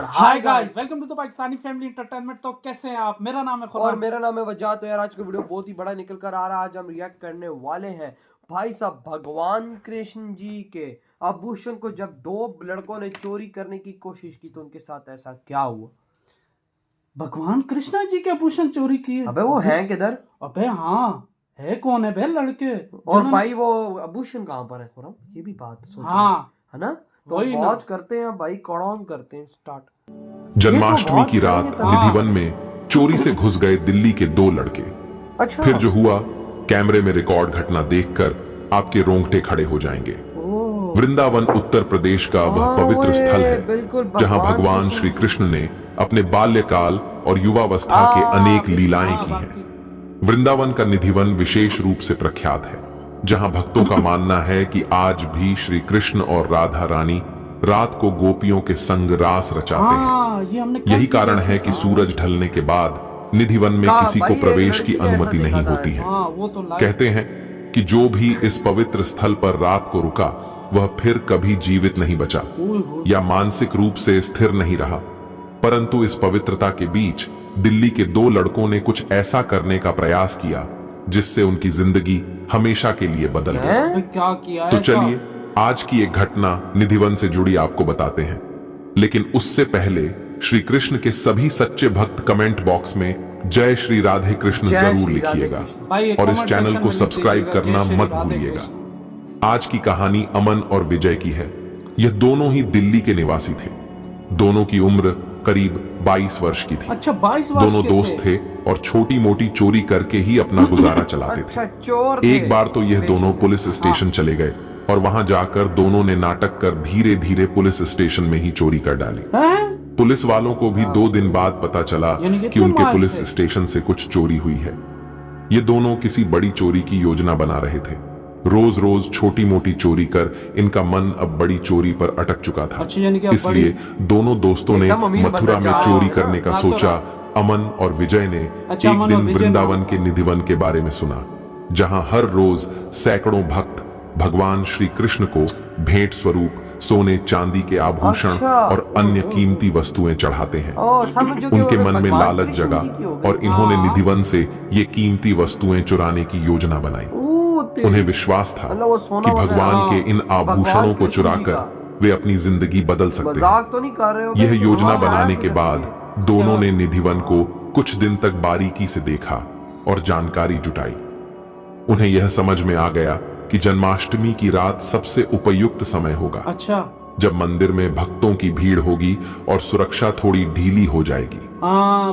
Hi guys, welcome to the Pakistani family entertainment. तो कैसे हैं आप? मेरा नाम है और खुर्रम। मेरा नाम है वजह। तो यार आज का वीडियो बहुत ही बड़ा निकल कर आ रहा है। आज हम रिएक्ट करने वाले हैं भाई साहब भगवान कृष्ण जी के आभूषण को। जब दो लड़कों ने चोरी करने की कोशिश की तो उनके साथ ऐसा क्या हुआ। भगवान कृष्णा जी के आभूषण चोरी किए? अबे वो हैं किधर? अबे हाँ, है कौन है बे लड़के? और भाई वो आभूषण कहाँ पर है खुरम? ये भी बात सोचो। हाँ है ना? तो वही ना। वॉच करते हैं भाई, कौन करते हैं स्टार्ट। जन्माष्टमी की रात हाँ। निधिवन में चोरी से घुस गए दिल्ली के दो लड़के। अच्छा फिर जो हुआ, कैमरे में रिकॉर्ड घटना देखकर आपके रोंगटे खड़े हो जाएंगे। वृंदावन उत्तर प्रदेश का वह पवित्र स्थल है जहां भगवान श्री कृष्ण ने अपने बाल्यकाल और युवावस्था के अनेक लीलाएं की हैं। वृंदावन का निधिवन विशेष रूप से प्रख्यात है, जहां भक्तों का मानना है कि आज भी श्री कृष्ण और राधा रानी रात को गोपियों के संग रास रचाते हैं। यही कारण है कि सूरज ढलने के बाद निधिवन में किसी को प्रवेश की अनुमति नहीं होती है। कहते हैं कि जो भी इस पवित्र स्थल पर रात को रुका वह फिर कभी जीवित नहीं बचा या मानसिक रूप से स्थिर नहीं रहा। परंतु इस पवित्रता के बीच दिल्ली के दो लड़कों ने कुछ ऐसा करने का प्रयास किया जिससे उनकी जिंदगी हमेशा के लिए बदल गई। क्या किया? तो चलिए आज की एक घटना निधिवन से जुड़ी आपको बताते हैं। लेकिन उससे पहले श्री कृष्ण के सभी सच्चे भक्त कमेंट बॉक्स में जय श्री राधे कृष्ण जरूर लिखिएगा और इस चैनल को सब्सक्राइब करना मत भूलिएगा। आज की कहानी अमन और विजय की है। यह दोनों ही दिल्ली के निवासी थे। दोनों की उम्र करीब 22 वर्ष की थी। अच्छा, 22 वर्ष दोनों दोस्त थे और छोटी मोटी चोरी करके ही अपना गुजारा चलाते थे। एक बार तो यह दोनों पुलिस स्टेशन चले गए और वहां जाकर दोनों ने नाटक कर धीरे धीरे पुलिस स्टेशन में ही चोरी कर डाली। पुलिस वालों को भी 2 दिन बाद पता चला कि उनके पुलिस स्टेशन से कुछ चोरी हुई है। ये दोनों किसी बड़ी चोरी की योजना बना रहे थे। रोज रोज छोटी मोटी चोरी कर इनका मन अब बड़ी चोरी पर अटक चुका था। इसलिए दोनों दोस्तों ने मथुरा में चोरी करने का सोचा। अमन और विजय ने एक दिन वृंदावन के निधिवन के बारे में सुना, जहां हर रोज सैकड़ों भक्त भगवान श्री कृष्ण को भेंट स्वरूप सोने चांदी के आभूषण और अन्य कीमती वस्तुएं चढ़ाते हैं। उनके मन में लालच जगा और इन्होंने निधिवन से ये कीमती वस्तुएं चुराने की योजना बनाई। उन्हें विश्वास था कि भगवान के इन आभूषणों को चुराकर वे अपनी जिंदगी बदल सकते हैं। यह योजना बनाने के बाद दोनों ने निधिवन को कुछ दिन तक बारीकी से देखा और जानकारी जुटाई। उन्हें यह समझ में आ गया कि जन्माष्टमी की रात सबसे उपयुक्त समय होगा। अच्छा, जब मंदिर में भक्तों की भीड़ होगी और सुरक्षा थोड़ी ढीली हो जाएगी।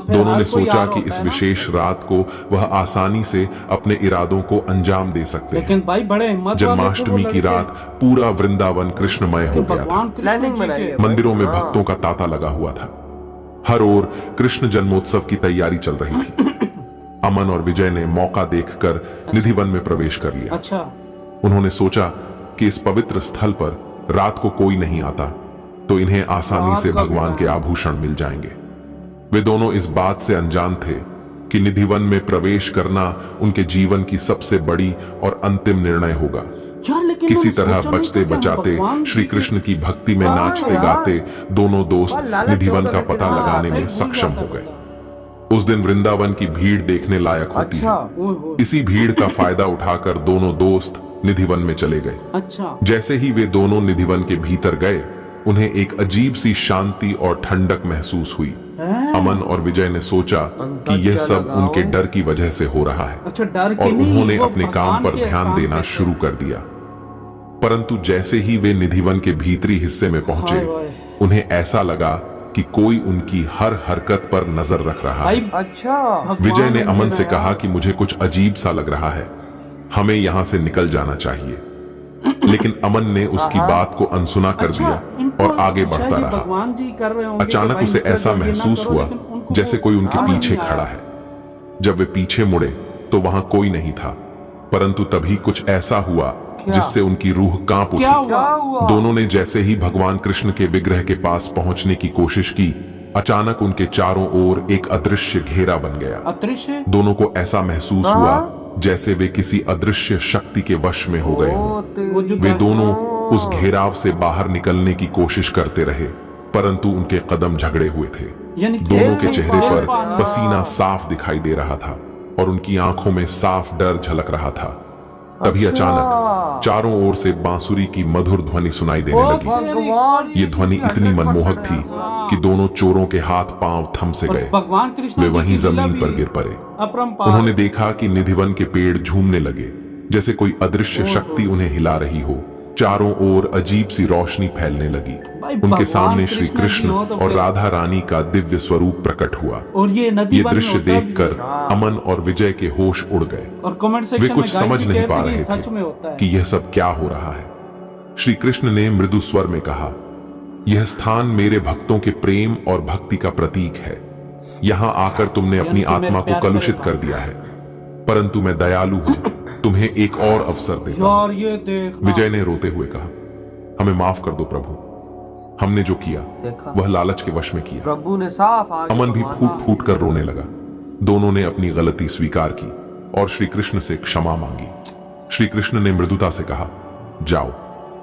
दोनों ने सोचा कि इस विशेष रात को वह आसानी से अपने इरादों को अंजाम दे सकते हैं। भाई बड़े जन्माष्टमी की रात पूरा वृंदावन कृष्णमय हो गया था। मंदिरों में भक्तों का तांता लगा हुआ था। हर ओर कृष्ण जन्मोत्सव की तैयारी चल रही थी। अमन और विजय ने मौका देखकर निधिवन में प्रवेश कर लिया। अच्छा, उन्होंने सोचा कि इस पवित्र स्थल पर रात को कोई नहीं आता तो इन्हें आसानी से भगवान के आभूषण मिल जाएंगे। वे दोनों इस बात से अनजान थे कि निधिवन में प्रवेश करना उनके जीवन की सबसे बड़ी और अंतिम निर्णय होगा। किसी तरह बचते बचाते श्री कृष्ण की भक्ति में नाचते गाते दोनों दोस्त निधिवन का पता लगाने में सक्षम हो गए। उस दिन वृंदावन की भीड़ देखने लायक होती है। इसी भीड़ का फायदा उठाकर दोनों दोस्त निधिवन में चले गए। अच्छा, जैसे ही वे दोनों निधिवन के भीतर गए उन्हें एक अजीब सी शांति और ठंडक महसूस हुई। अमन और विजय ने सोचा कि यह सब उनके डर की वजह से हो रहा है। अच्छा, डर और उन्होंने अपने काम पर ध्यान देना शुरू कर दिया। परंतु जैसे ही वे निधिवन के भीतरी हिस्से में पहुंचे उन्हें ऐसा लगा कि कोई उनकी हर हरकत पर नजर रख रहा है। अच्छा, विजय ने अमन से कहा कि मुझे कुछ अजीब सा लग रहा है, हमें यहां से निकल जाना चाहिए। लेकिन अमन ने उसकी बात को अनसुना कर दिया और आगे बढ़ता रहा। अचानक उसे ऐसा महसूस हुआ जैसे कोई उनके पीछे खड़ा है। जब वे पीछे मुड़े तो वहां कोई नहीं था, परंतु तभी कुछ ऐसा हुआ जिससे उनकी रूह कांप उठी। दोनों ने जैसे ही भगवान कृष्ण के विग्रह के पास पहुंचने की कोशिश की, अचानक उनके चारों ओर एक अदृश्य घेरा बन गया। दोनों को ऐसा महसूस हुआ जैसे वे किसी अदृश्य शक्ति के वश में हो गए हों। वे दोनों उस घेराव से बाहर निकलने की कोशिश करते रहे, परंतु उनके कदम झगड़े हुए थे। यानी कि दोनों के चेहरे पर पानी। पसीना साफ दिखाई दे रहा था और उनकी आंखों में साफ डर झलक रहा था। तभी अचानक चारों ओर से बांसुरी की मधुर ध्वनि सुनाई देने लगी। भगवान ये ध्वनि इतनी मनमोहक थी कि दोनों चोरों के हाथ पांव थम से गए। भगवान कृष्ण वे जी वहीं की लीला जमीन भी पर गिर पड़े। अपरंपार। उन्होंने देखा कि निधिवन के पेड़ झूमने लगे, जैसे कोई अदृश्य शक्ति उन्हें हिला रही हो। चारों ओर अजीब सी रोशनी फैलने लगी। उनके भगवान सामने श्री कृष्ण कृष्ण जी हो तो और फिर- राधा रानी का दिव्य स्वरूप प्रकट हुआ। और ये नदी ये वन में दृश्य होता भी देखकर है। अमन और विजय के होश उड़ गए। और कमेंट वे सेक्शन में कुछ guys समझ भी नहीं कहते पा हैं कि रहे सच में होता थे है। कि यह सब क्या हो रहा है। श्री कृष्ण ने मृदु स्वर में कहा, यह स्थान मेरे भक्तों के प्रेम और भक्ति का प्रतीक है। यहाँ आकर तुमने अपनी यानी कि मेरे आत्मा को प्यार कलुषित करेगा। कर दिया है, परंतु मैं दयालु हूं, तुम्हें एक और अवसर देता हूं। यार ये देख विजय ने रोते हुए कहा, हमें माफ कर दो प्रभु, हमने जो किया देखा। वह लालच के वश में किया। प्रभु ने साफ आगे अमन भी भगवान फूट फूट कर रोने लगा। दोनों ने अपनी गलती स्वीकार की और श्री कृष्ण से क्षमा मांगी। श्री कृष्ण ने मृदुता से कहा, जाओ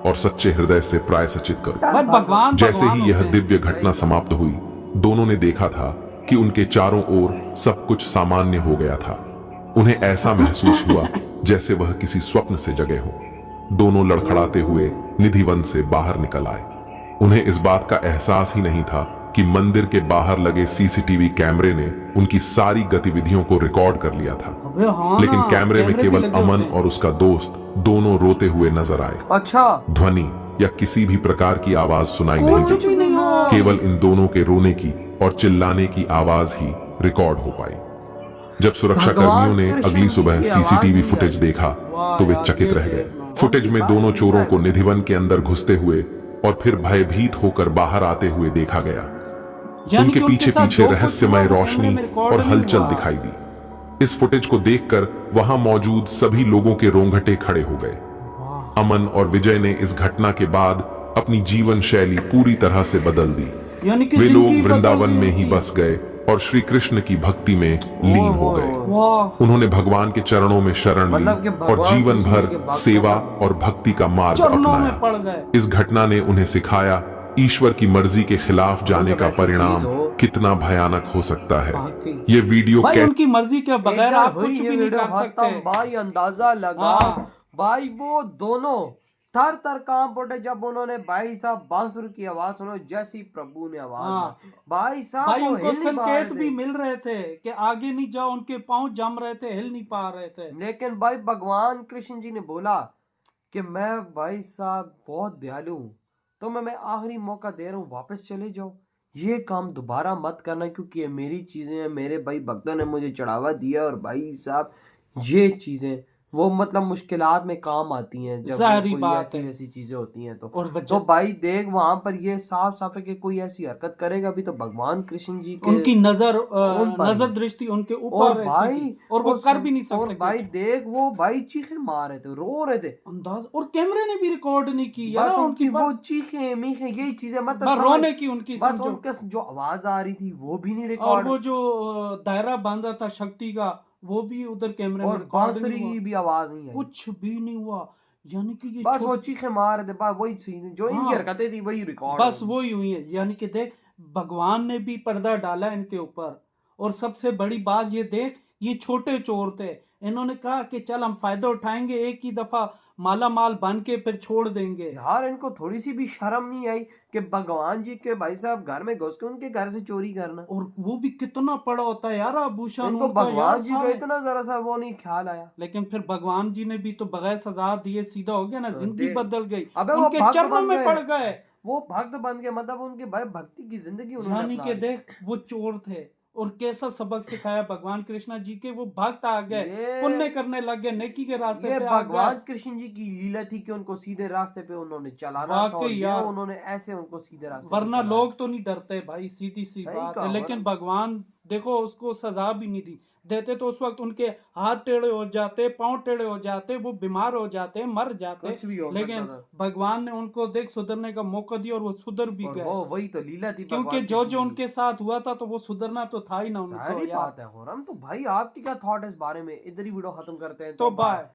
और सच्चे हृदय से प्रायश्चित करो। भाई भगवान जैसे भगवान ही यह होते हैं। दिव्य घटना समाप्त हुई, दोनों ने देखा था कि उनके चारों ओर सब कुछ सामान्य हो गया था। उन्हें ऐसा महसूस हुआ जैसे वह किसी स्वप्न से जगे हो। दोनों लड़खड़ाते हुए निधिवन से बाहर निकल आए। उन्हें इस बात का एहसास ही नहीं था कि मंदिर के बाहर लगे सीसीटीवी कैमरे ने उनकी सारी गतिविधियों को रिकॉर्ड कर लिया था। अबे हाँ लेकिन ना, कैमरे में भी केवल लगे अमन होते हैं। और उसका दोस्त दोनों रोते हुए नजर आए। अच्छा ध्वनि या किसी भी प्रकार की आवाज सुनाई नहीं कुछ भी दी। नहीं हुआ। केवल इन दोनों के रोने की और चिल्लाने की आवाज ही रिकॉर्ड हो पाई। जब सुरक्षा भगवान कर्मियों ने कृष्ण अगली सुबह की आवाज सीसीटीवी नहीं फुटेज आई। देखा वाह तो वे यार, चकित ये रह गए। देखना। फुटेज में दोनों चोरों को निधिवन के अंदर घुसते हुए और फिर भयभीत होकर बाहर आते हुए देखा गया। यानी उनके कि पीछे साथ पीछे जो कुछ रहस्यमय हुआ वो रोशनी कैमरे में रिकॉर्ड और नहीं हलचल हुआ। दिखाई दी। इस फुटेज को देखकर वहां मौजूद सभी लोगों के रोंगटे खड़े हो गए। अमन और विजय ने इस घटना के बाद अपनी जीवन शैली पूरी तरह से बदल दी। यानी कि वे लोग जिंदगी वृंदावन बदल में गई ही थी। बस गए और श्री कृष्ण की भक्ति में लीन हो गए। वाह उन्होंने भगवान के चरणों में शरण ली मतलब कि और भगवान जीवन कृष्ण भर के भक्त सेवा हैं। और भक्ति का मार्ग चरणों में पड़ अपनाया। गए। इस घटना ने उन्हें सिखाया ईश्वर की मर्जी के खिलाफ जाने का ऐसी चीज परिणाम हो। कितना भयानक हो सकता है। वाकई। ये वीडियो भाई कैसे उनकी मर्जी के बगैर इधर आप हुई कुछ ये भी नहीं वीडियो कर सकते। खत्म भाई, अंदाजा लगा हाँ। भाई वो दोनों थर थर कांप उठे जब उन्होंने भाई साहब बांसुरी की आवाज सुनो, जैसी प्रभु ने आवाज हाँ। मारी। भाई साहब भाई वो उनको हिल नहीं पा संकेत रहे भी थे। मिल रहे थे कि आगे नहीं जाओ, उनके पांव जम रहे थे, हिल नहीं पा रहे थे। लेकिन भाई भगवान कृष्ण जी ने बोला कि मैं भाई साहब बहुत दयालु हूँ, तो मैं आखिरी मौका दे रहा हूँ, वापस चले जाओ, ये काम दोबारा मत करना, क्योंकि ये मेरी चीजें हैं, मेरे भाई भक्तों ने मुझे चढ़ावा दिया और भाई साहब ये चीजें वो मतलब मुश्किलात में काम आती हैं जब जाहिर कोई बात ऐसी है। वैसी चीजें होती हैं। और तो वजह भाई देख वहां पर ये साफ साफ है कि कोई ऐसी हरकत करेगा भी तो भगवान कृष्ण जी के उनकी नजर उन पर नजर ही। दृष्टि उनके और ऊपर ऐसी भाई थी, और वो कर भी नहीं सकते और भाई कुछ। देख वो भाई चीखे मार रहे थे, रो रहे थे, अंदाज, और कैमरे ने भी रिकॉर्ड नहीं की बस यार उनकी वो बस चीखे मीखे यही चीजें मतलब बस समझ- रोने की उनकी, बस समझो। उनके जो आवाज आ रही थी वो भी नहीं और रिकॉर्ड, वो जो दायरा बांधा था शक्ति का वो भी उधर कैमरे में और रिकॉर्ड नहीं बांसुरी हुआ। की भी आवाज नहीं आई, कुछ भी नहीं हुआ। यानी कि ये बस वो चीखे मार रहे थे, बस वही सीन जो इनकी हाँ। हरकतें थी वही रिकॉर्ड बस वही हुई है। यानी कि देख भगवान ने भी पर्दा डाला इनके ऊपर। और सबसे बड़ी बात ये देख, ये छोटे चोर थे, इन्होंने कहा कि चल हम फायदा उठाएंगे, एक ही दफा माला माल बन के फिर छोड़ देंगे। यार इनको थोड़ी सी भी शर्म नहीं आई कि भगवान जी के भाई साहब घर में घुस के उनके घर से चोरी करना। और वो भी कितना पड़ा होता है यार आभूषण इनको उनका भगवान यार जी का सारे। इतना जरा सा वो नहीं ख्याल आया। लेकिन फिर भगवान जी ने भी तो बगैर सजा दिए सीधा हो गया ना, जिंदगी देख। बदल गई, अबे वो उनके भक्त चरणों बन में गए। पड़ गए। वो भक्त बन गए, मतलब उनके भाई भक्ति की जिंदगी उन्होंने यानी अपना कि ली। देख वो चोर थे और कैसा सबक सिखाया भगवान कृष्णा जी के, वो भक्त आ गए, ये- पुण्य करने लग गए, नेकी के रास्ते ये पे आ भगवान गए। कृष्ण जी की लीला थी कि उनको सीधे रास्ते पे उन्होंने चलाना था, और वाकई ये यार। उन्होंने ऐसे उनको सीधे रास्ते पे वरना चलाया। लोग तो नहीं डरते भाई, सीधी सी सही बात कहा है। वरना- लेकिन भगवान देखो उसको सजा भी नहीं दी, देते तो उस वक्त उनके हाथ टेढ़े हो जाते, पांव टेढ़े हो जाते, वो बीमार हो जाते, मर जाते। कुछ भी हो लेकिन सकता था। भगवान ने उनको देख सुधरने का मौका दिया और वो सुधर भी और गए। वो वही तो लीला थी क्योंकि भगवान जो कृष्ण जो की। उनके साथ हुआ था तो वो सुधरना तो था ही ना उनको सारी यार। बात है खुरम। तो भाई आपकी क्या थॉट है इस बारे में? इधर ही वीडियो खत्म करते हैं। तो बाय।